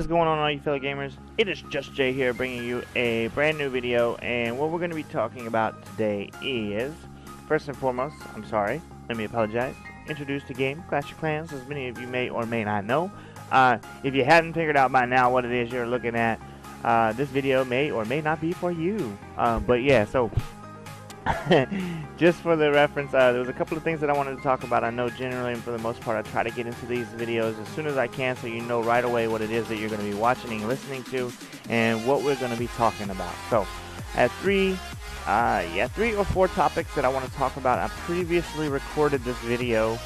going on, all you fellow gamers? It is Just Jay here, bringing you a brand new video, and what we're going to be talking about today is, first and foremost, I'm sorry, let me apologize, introduce the game, Clash of Clans, as many of you may or may not know. If you haven't figured out by now what it is you're looking at, this video may or may not be for you. But yeah, so just for the reference, there was a couple of things that I wanted to talk about. I know generally and for the most part I try to get into these videos as soon as I can, so you know right away what it is that you're going to be watching and listening to and what we're going to be talking about. So I have three or four topics that I want to talk about. I previously recorded this video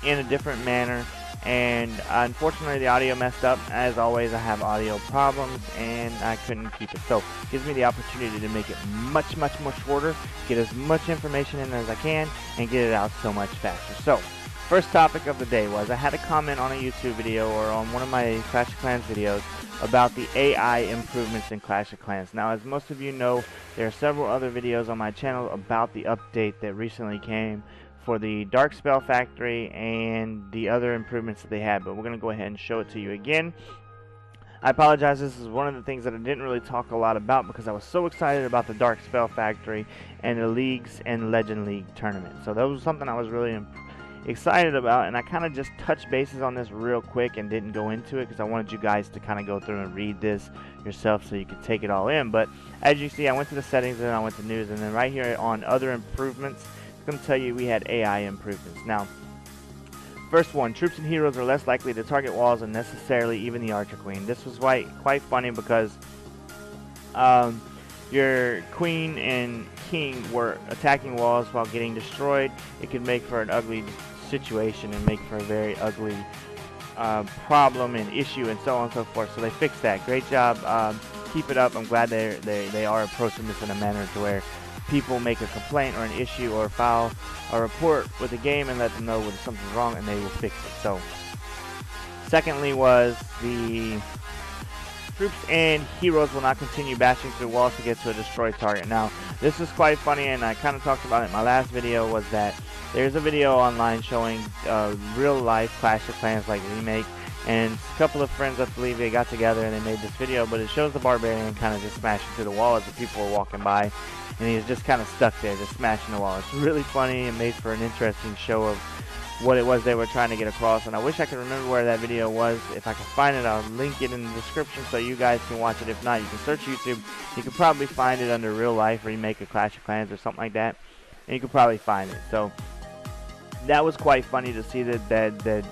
in a different manner, and unfortunately the audio messed up. As always, I have audio problems and I couldn't keep it, so it gives me the opportunity to make it much more shorter, get as much information in as I can, and get it out so much faster. So first topic of the day was, I had a comment on a YouTube video or on one of my Clash of Clans videos about the AI improvements in Clash of Clans. Now, as most of you know, there are several other videos on my channel about the update that recently came for the Dark Spell Factory and the other improvements that they had, but we're going to go ahead and show it to you again. I apologize, this is one of the things that I didn't really talk a lot about because I was so excited about the Dark Spell Factory and the Leagues and Legend League tournament. So that was something I was really excited about, and I kind of just touched bases on this real quick and didn't go into it because I wanted you guys to kind of go through and read this yourself so you could take it all in. But as you see, I went to the settings and I went to news, and then right here on other improvements, I'm going to tell you we had AI improvements. Now, first one, troops and heroes are less likely to target walls and necessarily even the Archer Queen. This was quite funny because your Queen and King were attacking walls while getting destroyed. It could make for an ugly situation and make for a very ugly problem and issue and so on and so forth. So they fixed that. Great job. Keep it up. I'm glad they are approaching this in a manner to where people make a complaint or an issue or file a report with the game and let them know when something's wrong, and they will fix it. So secondly was the troops and heroes will not continue bashing through walls to get to a destroyed target. Now, this is quite funny, and I kind of talked about it in my last video, was that there's a video online showing real life Clash of Clans like remake, and a couple of friends, I believe, they got together and they made this video, but it shows the barbarian kind of just smashing through the wall as the people were walking by, and he's just kind of stuck there, just smashing the wall. It's really funny and made for an interesting show of what it was they were trying to get across, and I wish I could remember where that video was. If I can find it, I'll link it in the description so you guys can watch it. If not, you can search YouTube. You can probably find it under Real Life Remake of Clash of Clans or something like that, and you can probably find it. So that was quite funny to see that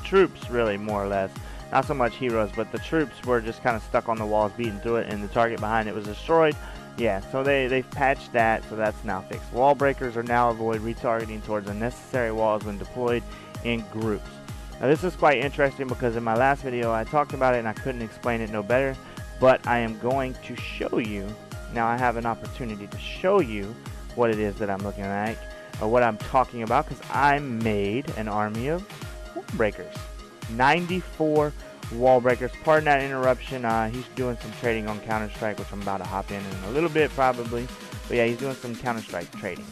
troops, really, more or less, not so much heroes, but the troops were just kind of stuck on the walls beating through it, and the target behind it was destroyed. Yeah, so they've patched that, so that's now fixed. Wall breakers are now avoid retargeting towards unnecessary walls when deployed in groups. Now this is quite interesting because in my last video I talked about it and I couldn't explain it no better, but I am going to show you. Now I have an opportunity to show you what it is that I'm looking at, or what I'm talking about, because I made an army of wall breakers. 94 wall breakers. Pardon that interruption. He's doing some trading on Counter-Strike, which I'm about to hop in a little bit probably, but yeah, he's doing some Counter-Strike trading.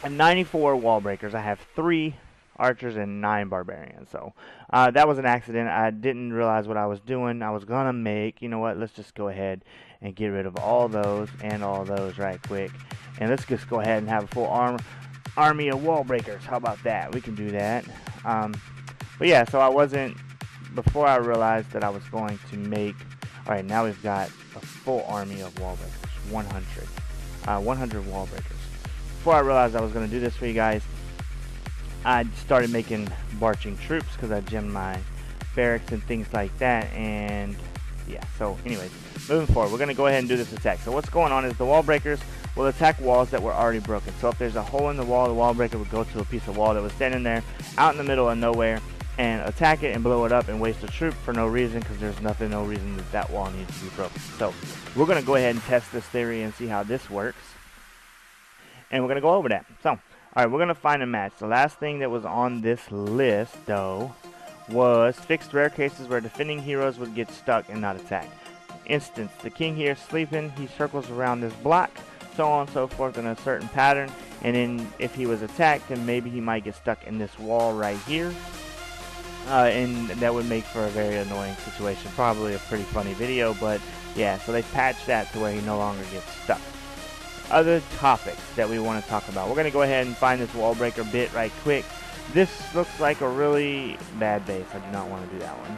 And 94 wall breakers. I have 3 archers and 9 barbarians. So that was an accident. I didn't realize what I was doing. I was gonna make, you know what, let's just go ahead and get rid of all those and all those right quick, and let's just go ahead and have a full army of wall breakers. How about that? We can do that. But yeah, so I wasn't, before I realized that I was going to make, alright, now we've got a full army of wall breakers, 100 wall breakers. Before I realized I was going to do this for you guys, I started making marching troops because I gemmed my barracks and things like that, and yeah, so anyways, moving forward, we're going to go ahead and do this attack. So what's going on is the wall breakers will attack walls that were already broken. So if there's a hole in the wall breaker would go to a piece of wall that was standing there out in the middle of nowhere and attack it and blow it up and waste a troop for no reason, because there's no reason that that wall needs to be broken. So we're going to go ahead and test this theory and see how this works, and we're going to go over that. So alright, we're going to find a match. The last thing that was on this list, though, was fixed rare cases where defending heroes would get stuck and not attacked. Instance, the king here sleeping, he circles around this block, so on and so forth in a certain pattern, and then if he was attacked, then maybe he might get stuck in this wall right here. and that would make for a very annoying situation. Probably a pretty funny video, but yeah, so they patched that to where he no longer gets stuck. Other topics that we want to talk about. We're going to go ahead and find this wall breaker bit right quick. This looks like a really bad base. I do not want to do that one.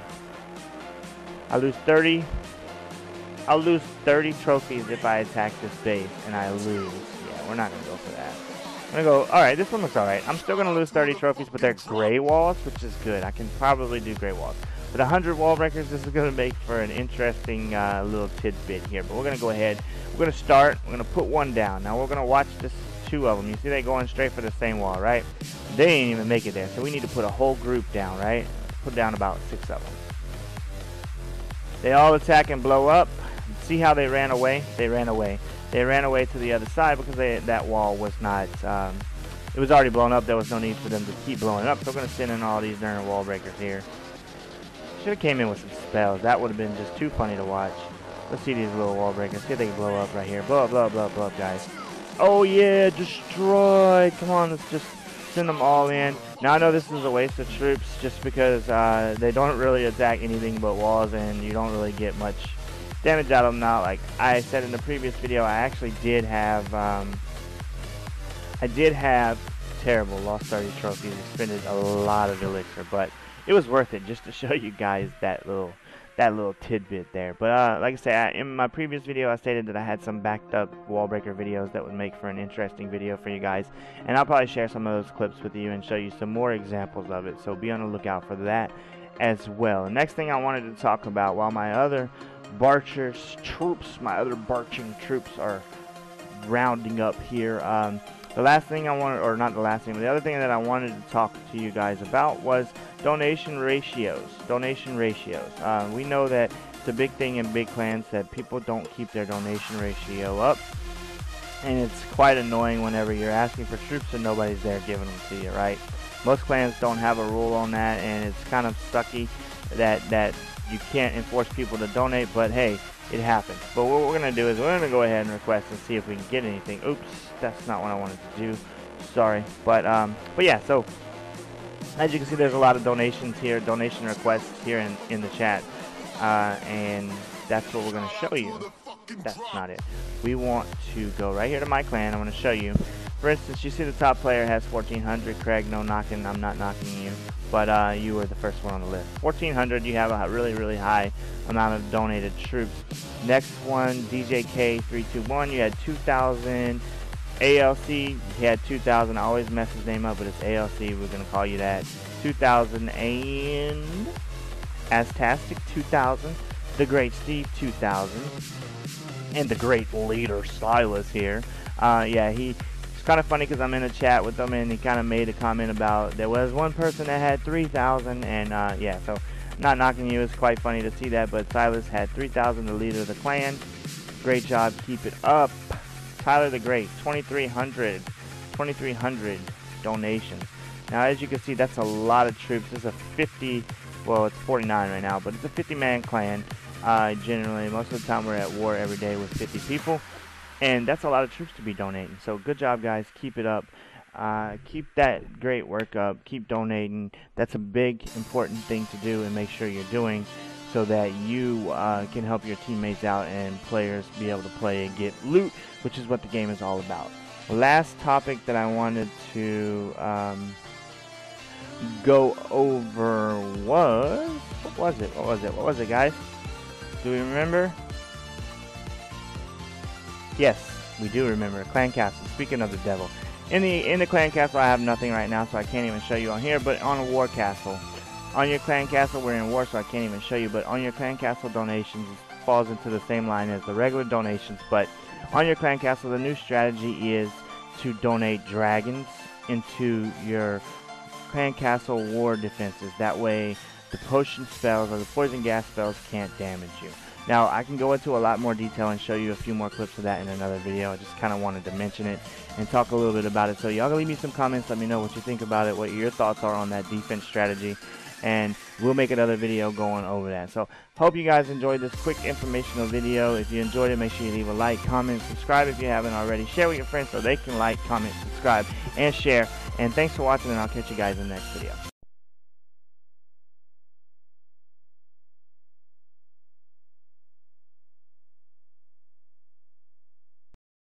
I lose 30. I'll lose 30 trophies if I attack this base and I lose. Yeah, we're not going to go for that. I'm going to go, alright, this one looks alright. I'm still going to lose 30 trophies, but they're gray walls, which is good. I can probably do gray walls. With 100 wall breakers, this is going to make for an interesting little tidbit here. But we're going to go ahead. We're going to start. We're going to put one down. Now we're going to watch this 2 of them. You see they going straight for the same wall, right? They ain't even make it there. So we need to put a whole group down, right? Put down about 6 of them. They all attack and blow up. See how they ran away? They ran away. They ran away to the other side because that wall was not, it was already blown up. There was no need for them to keep blowing up. So we're going to send in all these darn wall breakers here. Should have came in with some spells. That would have been just too funny to watch. Let's see these little wall breakers. See if they can blow up right here. Blow up, blow up, blow up, blow up, guys. Oh yeah, destroy. Come on, let's just send them all in. Now I know this is a waste of troops just because they don't really attack anything but walls and you don't really get much damage out of them. Now, like I said in the previous video, I actually did have terrible lost 30 trophies, expended a lot of elixir, but it was worth it just to show you guys that little tidbit there. But like I said, in my previous video I stated that I had some backed up wall breaker videos that would make for an interesting video for you guys, and I'll probably share some of those clips with you and show you some more examples of it, so be on the lookout for that as well. The next thing I wanted to talk about, while my other barching troops are rounding up here, the last thing I wanted, or not the last thing, but the other thing that I wanted to talk to you guys about was donation ratios. We know that it's a big thing in big clans that people don't keep their donation ratio up, and it's quite annoying whenever you're asking for troops and nobody's there giving them to you, right? Most clans don't have a rule on that, and it's kind of sucky that you can't enforce people to donate, but hey, it happens. But what we're going to do is we're going to go ahead and request and see if we can get anything. Oops, that's not what I wanted to do. Sorry. But yeah, so as you can see, there's a lot of donations here, donation requests here in the chat. And that's what we're going to show you. That's not it. We want to go right here to my clan. I'm going to show you. For instance, you see the top player has 1,400. Craig, no knocking. I'm not knocking you. But you were the first one on the list. 1,400, you have a really, really high amount of donated troops. Next one, DJK321, you had 2,000. ALC, he had 2,000. I always mess his name up, but it's ALC. We're going to call you that. 2,000. And Astastic, 2,000. The Great Steve, 2,000. And the Great Leader, Silas here. Yeah, it's kind of funny because I'm in a chat with him and he kind of made a comment about there was one person that had 3,000, and yeah, so not knocking you, it's quite funny to see that, but Silas had 3,000, the leader of the clan. Great job, keep it up. Tyler the Great, 2,300 donations. Now as you can see, that's a lot of troops. It's a 50, well it's 49 right now, but it's a 50-man clan. Generally, most of the time we're at war every day with 50 people. And that's a lot of troops to be donating. So good job, guys. Keep it up. Keep that great work up. Keep donating. That's a big, important thing to do and make sure you're doing so that you can help your teammates out and players be able to play and get loot, which is what the game is all about. Last topic that I wanted to go over was... What was it, guys? Do we remember? Yes, we do remember. Clan Castle. Speaking of the devil, in the Clan Castle, I have nothing right now, so I can't even show you on here. But on a War Castle, on your Clan Castle, we're in war, so I can't even show you. But on your Clan Castle donations, it falls into the same line as the regular donations. But on your Clan Castle, the new strategy is to donate dragons into your Clan Castle war defenses. That way, the potion spells or the poison gas spells can't damage you. Now, I can go into a lot more detail and show you a few more clips of that in another video. I just kind of wanted to mention it and talk a little bit about it. So y'all can leave me some comments. Let me know what you think about it, what your thoughts are on that defense strategy. And we'll make another video going over that. So, hope you guys enjoyed this quick informational video. If you enjoyed it, make sure you leave a like, comment, subscribe if you haven't already. Share with your friends so they can like, comment, subscribe, and share. And thanks for watching, and I'll catch you guys in the next video.